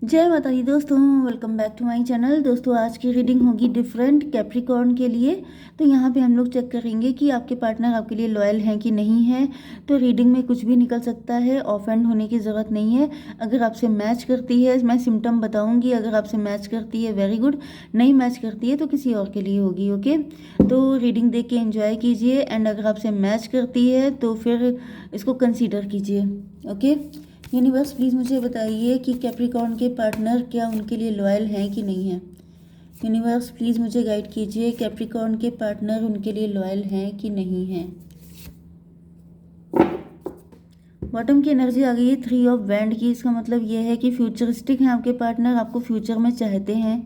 जय माता दी दोस्तों, welcome back to my channel. दोस्तों आज की रीडिंग होगी डिफरेंट कैप्रिकॉर्न के लिए। तो यहाँ पे हम लोग चेक करेंगे कि आपके पार्टनर आपके लिए लॉयल हैं कि नहीं है। तो रीडिंग में कुछ भी निकल सकता है, ऑफेंड होने की ज़रूरत नहीं है। अगर आपसे मैच करती है, मैं सिम्टम बताऊँगी, अगर आपसे मैच करती है वेरी गुड, नहीं मैच करती है तो किसी और के लिए होगी। ओके, तो रीडिंग देख के एंजॉय कीजिए एंड अगर आपसे मैच करती है तो फिर इसको कंसीडर कीजिए। ओके, यूनिवर्स प्लीज़ मुझे बताइए कि कैप्रिकॉर्न के पार्टनर क्या उनके लिए लॉयल हैं कि नहीं हैं। यूनिवर्स प्लीज़ मुझे गाइड कीजिए, कैप्रिकॉर्न के पार्टनर उनके लिए लॉयल हैं कि नहीं हैं। बॉटम की एनर्जी आ गई है 3 ऑफ वैंड की। इसका मतलब ये है कि फ्यूचरिस्टिक हैं आपके पार्टनर, आपको फ्यूचर में चाहते हैं।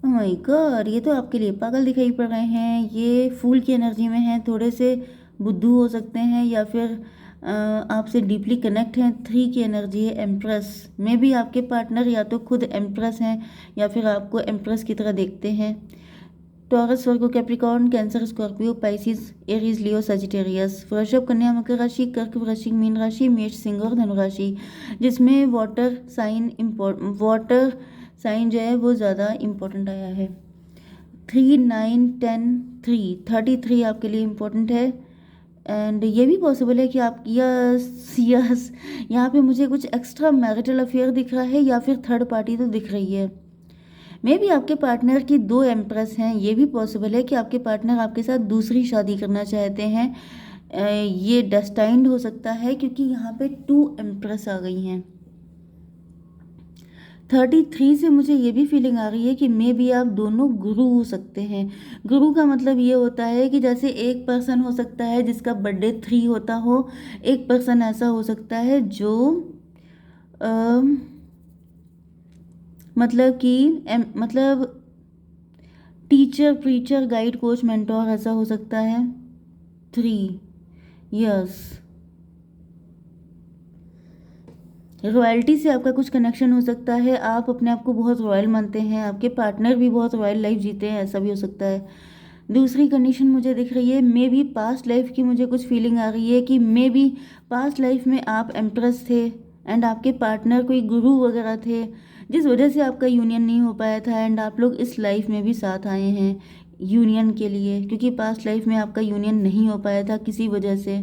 ओह माय गॉड, ये तो आपके लिए पागल दिखाई पड़ रहे हैं। ये फूल की एनर्जी में हैं, थोड़े से बुद्धू हो सकते हैं या फिर आपसे डीपली कनेक्ट हैं। 3 की एनर्जी है एम्प्रेस में भी। आपके पार्टनर या तो खुद एम्प्रेस हैं या फिर आपको एम्प्रेस की तरह देखते हैं। Taurus, Virgo, Capricorn, Cancer, Scorpio, Pisces, Aries, Leo, Sagittarius. वृषभ, कन्या, मकर राशि, कर्क, वृश्चिक, मीन राशि, मेष, सिंह और धनु राशि, जिसमें वाटर साइन जो है वो ज़्यादा इम्पोर्टेंट आया है। 3, 9, 10, 3, 33 आपके लिए इम्पोर्टेंट है। एंड ये भी पॉसिबल है कि आप यस यहाँ पे मुझे कुछ एक्स्ट्रा मैरिटल अफेयर दिख रहा है या फिर थर्ड पार्टी तो दिख रही है। मे भी आपके पार्टनर की 2 एम्प्रेस हैं। ये भी पॉसिबल है कि आपके पार्टनर आपके साथ दूसरी शादी करना चाहते हैं। ये डेस्टाइंड हो सकता है क्योंकि यहाँ पे 2 एम्प्रेस आ गई हैं। 33 से मुझे ये भी फीलिंग आ रही है कि मे भी आप दोनों गुरु हो सकते हैं। गुरु का मतलब ये होता है कि जैसे एक पर्सन हो सकता है जिसका बर्थडे 3 होता हो, एक पर्सन ऐसा हो सकता है जो मतलब कि मतलब teacher, preacher, guide, coach, mentor ऐसा हो सकता है। 3 यस, रॉयल्टी से आपका कुछ कनेक्शन हो सकता है। आप अपने आप को बहुत रॉयल मानते हैं, आपके पार्टनर भी बहुत रॉयल लाइफ जीते हैं, ऐसा भी हो सकता है। दूसरी कंडीशन मुझे दिख रही है, मे बी पास्ट लाइफ की मुझे कुछ फीलिंग आ रही है कि मे बी पास्ट लाइफ में आप एम्प्रेस थे एंड आपके पार्टनर कोई गुरु वगैरह थे जिस वजह से आपका यूनियन नहीं हो पाया था एंड आप लोग इस लाइफ में भी साथ आए हैं यूनियन के लिए, क्योंकि पास्ट लाइफ में आपका यूनियन नहीं हो पाया था किसी वजह से।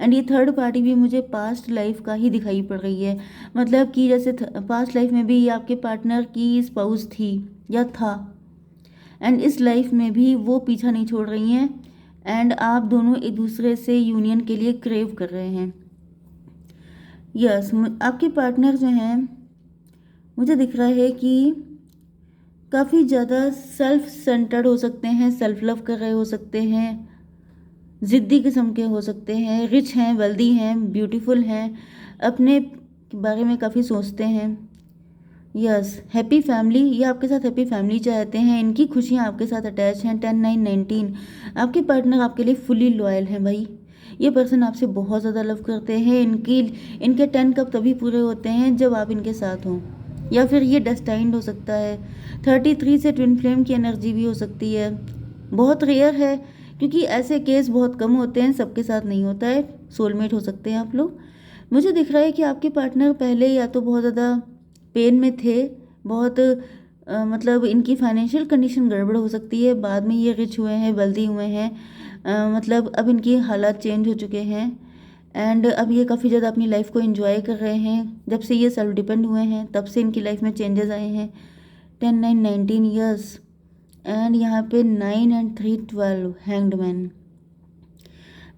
एंड ये थर्ड पार्टी भी मुझे पास्ट लाइफ का ही दिखाई पड़ रही है, मतलब कि जैसे पास्ट लाइफ में भी ये आपके पार्टनर की स्पाउस थी या था एंड इस लाइफ में भी वो पीछा नहीं छोड़ रही हैं एंड आप दोनों एक दूसरे से यूनियन के लिए क्रेव कर रहे हैं। यस, आपके पार्टनर जो हैं मुझे दिख रहा है कि काफ़ी ज़्यादा सेल्फ सेंटर्ड हो सकते हैं, सेल्फ लव कर रहे हो सकते हैं, ज़िद्दी किस्म के हो सकते हैं, रिच हैं, वेल्दी हैं, ब्यूटीफुल हैं, अपने बारे में काफ़ी सोचते हैं। यस, हैप्पी फैमिली, ये आपके साथ हैप्पी फैमिली चाहते हैं, इनकी खुशियाँ आपके साथ अटैच हैं। 10, 9, 19 आपके पार्टनर आपके लिए फुली लॉयल हैं भाई। ये पर्सन आपसे बहुत ज़्यादा लव करते हैं। इनके 10 कप तभी पूरे होते हैं जब आप इनके साथ हों, या फिर ये डेस्टाइंड हो सकता है। 33 से ट्विन फ्लेम की एनर्जी भी हो सकती है। बहुत रेयर है क्योंकि ऐसे केस बहुत कम होते हैं, सबके साथ नहीं होता है। सोलमेट हो सकते हैं आप लोग। मुझे दिख रहा है कि आपके पार्टनर पहले या तो बहुत ज़्यादा पेन में थे, बहुत मतलब इनकी फाइनेंशियल कंडीशन गड़बड़ हो सकती है, बाद में ये रिच हुए हैं, वेल्दी हुए हैं, मतलब अब इनकी हालात चेंज हो चुके हैं एंड अब ये काफ़ी ज़्यादा अपनी लाइफ को एंजॉय कर रहे हैं। जब से ये सेल्फ डिपेंड हुए हैं तब से इनकी लाइफ में चेंजेस आए हैं। 10, 9, 19 ईयर्स एंड यहाँ पे 9 एंड 3, 12 हैंग्ड मैन।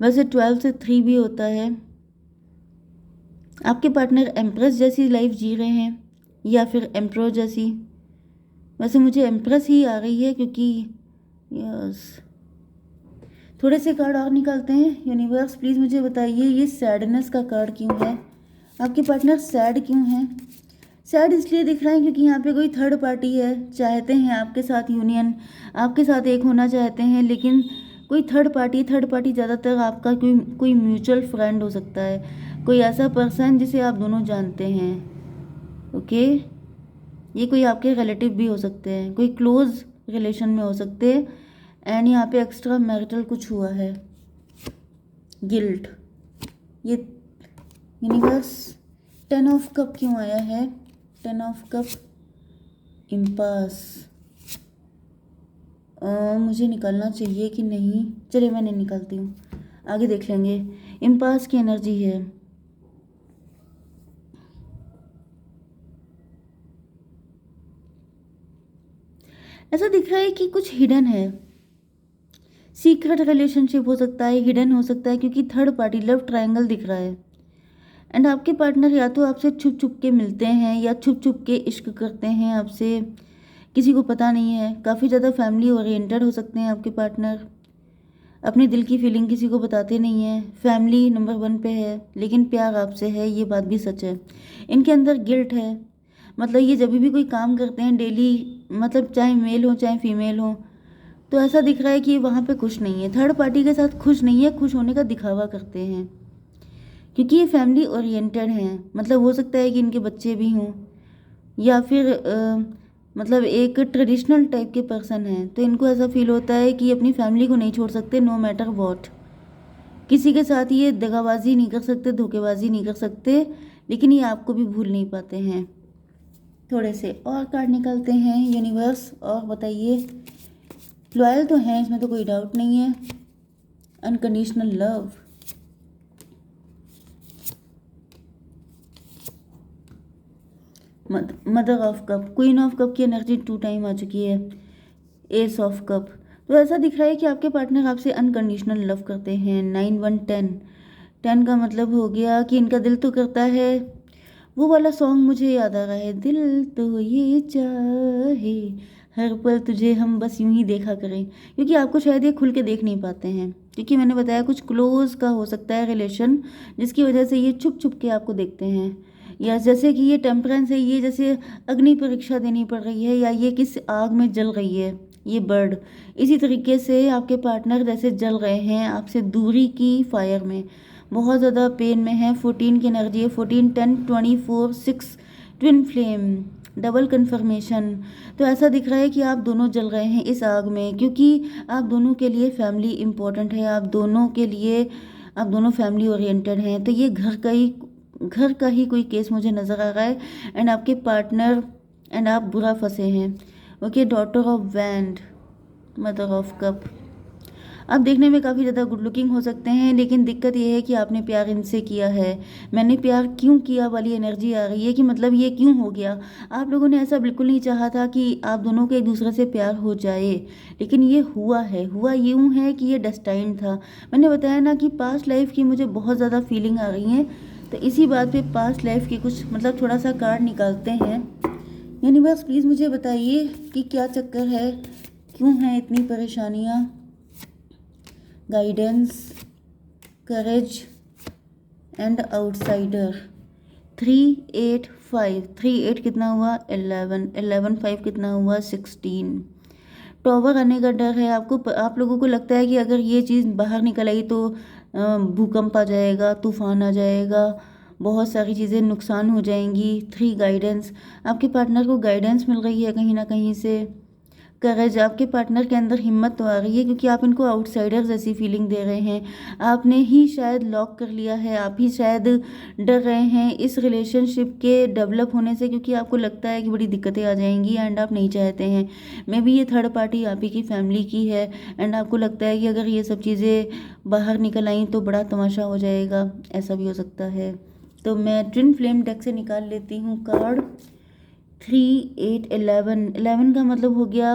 वैसे 12 से 3 भी होता है। आपके पार्टनर एम्प्रेस जैसी लाइफ जी रहे हैं या फिर एम्प्रो जैसी। वैसे मुझे एम्प्रेस ही आ रही है क्योंकि यस। थोड़े से कार्ड और निकालते हैं। यूनिवर्स प्लीज़ मुझे बताइए ये सैडनेस का कार्ड क्यों है, आपके पार्टनर सैड क्यों हैं। सैड इसलिए दिख रहा है क्योंकि यहाँ पे कोई थर्ड पार्टी है, चाहते हैं आपके साथ यूनियन, आपके साथ एक होना चाहते हैं, लेकिन कोई थर्ड पार्टी ज़्यादातर आपका कोई म्यूचुअल फ्रेंड हो सकता है, कोई ऐसा पर्सन जिसे आप दोनों जानते हैं। ओके, ये कोई आपके रिलेटिव भी हो सकते हैं, कोई क्लोज रिलेशन में हो सकते हैं एंड यहाँ पे एक्स्ट्रा मैरिटल कुछ हुआ है। गिल्ट, ये यूनिवर्स 10 ऑफ कप क्यों आया है। 10 ऑफ कप, इम्पास। मुझे निकालना चाहिए कि नहीं, चलिए मैं नहीं निकालती हूँ, आगे देख लेंगे। इम्पास की एनर्जी है। ऐसा दिख रहा है कि कुछ हिडन है, सीक्रेट रिलेशनशिप हो सकता है, हिडन हो सकता है, क्योंकि थर्ड पार्टी लव ट्रायंगल दिख रहा है। एंड आपके पार्टनर या तो आपसे छुप छुप के मिलते हैं या छुप छुप के इश्क करते हैं आपसे, किसी को पता नहीं है। काफ़ी ज़्यादा फैमिली ओरिएंटेड हो सकते हैं आपके पार्टनर, अपने दिल की फीलिंग किसी को बताते नहीं हैं। फैमिली नंबर 1 पे है, लेकिन प्यार आपसे है, ये बात भी सच है। इनके अंदर गिल्ट है, मतलब ये जब भी कोई काम करते हैं डेली, मतलब चाहे मेल हो चाहे फीमेल हो, तो ऐसा दिख रहा है कि वहाँ पे खुश नहीं है, थर्ड पार्टी के साथ खुश नहीं है, खुश होने का दिखावा करते हैं, क्योंकि ये फैमिली ओरिएंटेड हैं। मतलब हो सकता है कि इनके बच्चे भी हों, या फिर मतलब एक ट्रेडिशनल टाइप के पर्सन हैं, तो इनको ऐसा फील होता है कि अपनी फैमिली को नहीं छोड़ सकते नो मैटर वॉट। किसी के साथ ये दगाबाजी नहीं कर सकते, धोखेबाजी नहीं कर सकते, लेकिन ये आपको भी भूल नहीं पाते हैं। थोड़े से और कार्ड निकालते हैं यूनिवर्स, और बताइए। लॉयल तो हैं, इसमें तो कोई डाउट नहीं है। Unconditional love, mother of cup, queen of cup की एनर्जी 2 टाइम आ चुकी है, एस ऑफ कप। तो ऐसा दिख रहा है कि आपके पार्टनर आपसे अनकंडीशनल लव करते हैं। 9 1 10, 10 का मतलब हो गया कि इनका दिल तो करता है, वो वाला सॉन्ग मुझे याद आ रहा है, दिल तो ये चाहे हर पल तुझे हम बस यूं ही देखा करें, क्योंकि आपको शायद ये खुल के देख नहीं पाते हैं, क्योंकि मैंने बताया कुछ क्लोज का हो सकता है रिलेशन, जिसकी वजह से ये छुप छुप के आपको देखते हैं। या जैसे कि ये टेम्परेंस है, ये जैसे अग्नि परीक्षा देनी पड़ रही है, या ये किस आग में जल रही है ये बर्ड, इसी तरीके से आपके पार्टनर जैसे जल रहे हैं आपसे दूरी की फायर में, बहुत ज़्यादा पेन में है। 14 की एनर्जी है, 14 10 24 6, ट्विन फ्लेम, डबल कन्फर्मेशन। तो ऐसा दिख रहा है कि आप दोनों जल रहे हैं इस आग में, क्योंकि आप दोनों के लिए फैमिली इम्पोर्टेंट है, आप दोनों के लिए, आप दोनों फैमिली ओरिएंटेड हैं। तो ये घर का ही कोई केस मुझे नज़र आ रहा है। एंड आपके पार्टनर एंड आप बुरा फंसे हैं। Okay, daughter of wand, mother of cup. आप देखने में काफ़ी ज़्यादा गुड लुकिंग हो सकते हैं, लेकिन दिक्कत ये है कि आपने प्यार इनसे किया है। मैंने प्यार क्यों किया वाली एनर्जी आ रही है, कि मतलब ये क्यों हो गया। आप लोगों ने ऐसा बिल्कुल नहीं चाहा था कि आप दोनों के एक दूसरे से प्यार हो जाए, लेकिन ये हुआ है। हुआ यूँ है कि ये डेस्टाइन था। मैंने बताया ना कि पास्ट लाइफ की मुझे बहुत ज़्यादा फीलिंग आ रही है, तो इसी बात पे पास्ट लाइफ की कुछ मतलब थोड़ा सा कार्ड निकालते हैं। यूनिवर्स प्लीज़ मुझे बताइए कि क्या चक्कर है, क्यों है इतनी परेशानियाँ। Guidance, courage and outsider. 3 8 5, 3 8 कितना हुआ 11, 11 5 कितना हुआ 16। टॉवर आने का डर है आपको, आप लोगों को लगता है कि अगर ये चीज़ बाहर निकल आई तो भूकंप आ जाएगा, तूफान आ जाएगा, बहुत सारी चीज़ें नुकसान हो जाएंगी। 3 गाइडेंस, आपके पार्टनर को गाइडेंस मिल रही है कहीं ना कहीं से। करेज, आपके पार्टनर के अंदर हिम्मत तो आ रही है, क्योंकि आप इनको आउटसाइडर जैसी फीलिंग दे रहे हैं। आपने ही शायद लॉक कर लिया है, आप ही शायद डर रहे हैं इस रिलेशनशिप के डेवलप होने से, क्योंकि आपको लगता है कि बड़ी दिक्कतें आ जाएंगी एंड आप नहीं चाहते हैं। मे बी ये थर्ड पार्टी आप ही की फैमिली की है, एंड आपको लगता है कि अगर ये सब चीज़ें बाहर निकल आई तो बड़ा तमाशा हो जाएगा, ऐसा भी हो सकता है। तो मैं ट्विन फ्लेम डेक से निकाल लेती हूँ कार्ड। 3 8 11, 11 का मतलब हो गया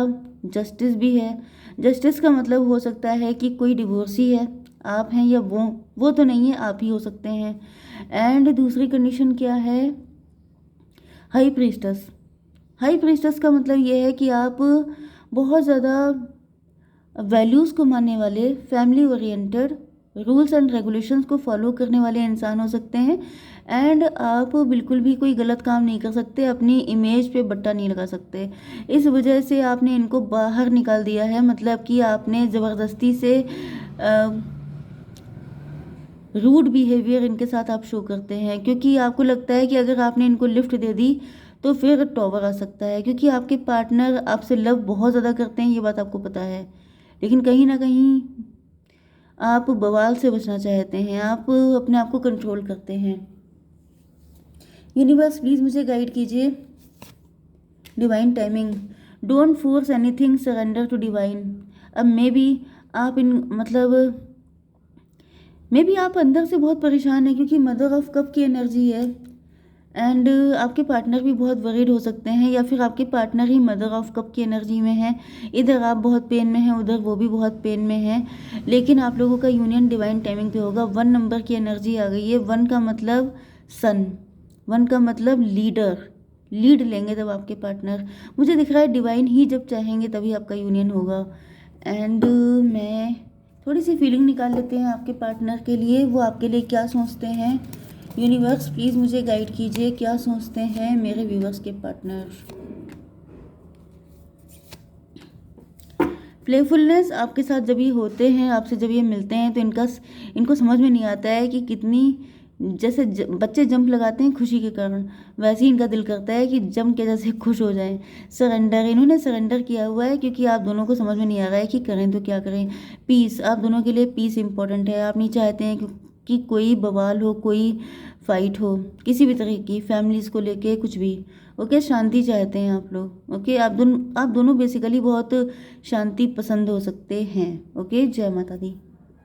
जस्टिस भी है। जस्टिस का मतलब हो सकता है कि कोई डिवोर्सी है, आप हैं या वो तो नहीं है, आप ही हो सकते हैं। एंड दूसरी कंडीशन क्या है, हाई प्रीस्टस। हाई प्रीस्टस का मतलब ये है कि आप बहुत ज़्यादा वैल्यूज़ को मानने वाले, family oriented, rules and regulations को फॉलो करने वाले इंसान हो सकते हैं। एंड आप बिल्कुल भी कोई गलत काम नहीं कर सकते, अपनी इमेज पे बट्टा नहीं लगा सकते। इस वजह से आपने इनको बाहर निकाल दिया है, मतलब कि आपने ज़बरदस्ती से रूड बिहेवियर इनके साथ आप शो करते हैं, क्योंकि आपको लगता है कि अगर आपने इनको लिफ्ट दे दी तो फिर टॉवर आ सकता है, क्योंकि आपके पार्टनर आपसे लव बहुत ज़्यादा करते हैं, ये बात आपको पता है। लेकिन कहीं ना कहीं आप बवाल से बचना चाहते हैं, आप अपने आप को कंट्रोल करते हैं। यूनिवर्स प्लीज़ मुझे गाइड कीजिए divine timing, don't force anything, surrender to divine. अब मे बी आप आप अंदर से बहुत परेशान हैं क्योंकि मदर ऑफ कप की एनर्जी है। एंड आपके पार्टनर भी बहुत वरीड हो सकते हैं, या फिर आपके partner he mother of cup की एनर्जी में है। इधर आप बहुत पेन में हैं, उधर वो भी बहुत पेन में है, लेकिन आप लोगों का यूनियन डिवाइन टाइमिंग पे होगा। 1 नंबर की एनर्जी आ गई है। 1 का मतलब सन, 1 का मतलब लीड लेंगे तब आपके पार्टनर। मुझे दिख रहा है डिवाइन ही जब चाहेंगे तभी आपका यूनियन होगा। एंड मैं थोड़ी सी फीलिंग निकाल लेते हैं आपके पार्टनर के लिए, वो आपके लिए क्या सोचते हैं। यूनिवर्स प्लीज़ मुझे गाइड कीजिए, क्या सोचते हैं मेरे व्यूवर्स के पार्टनर। प्लेफुलनेस आपके साथ जब ये होते हैं, आपसे जब ये मिलते हैं, तो इनको समझ में नहीं आता है कि कितनी, जैसे बच्चे जंप लगाते हैं खुशी के कारण, वैसे ही इनका दिल करता है कि जंप के जैसे खुश हो जाएं। सरेंडर, इन्होंने सरेंडर किया हुआ है क्योंकि आप दोनों को समझ में नहीं आ रहा है कि करें तो क्या करें। पीस, आप दोनों के लिए पीस इंपॉर्टेंट है। आप नहीं चाहते हैं कि कोई बवाल हो, कोई फाइट हो किसी भी तरह की, फैमिलीज़ को लेके कुछ भी। ओके, शांति चाहते हैं आप लोग। ओके, आप दोनों बेसिकली बहुत शांति पसंद हो सकते हैं। ओके, जय माता दी।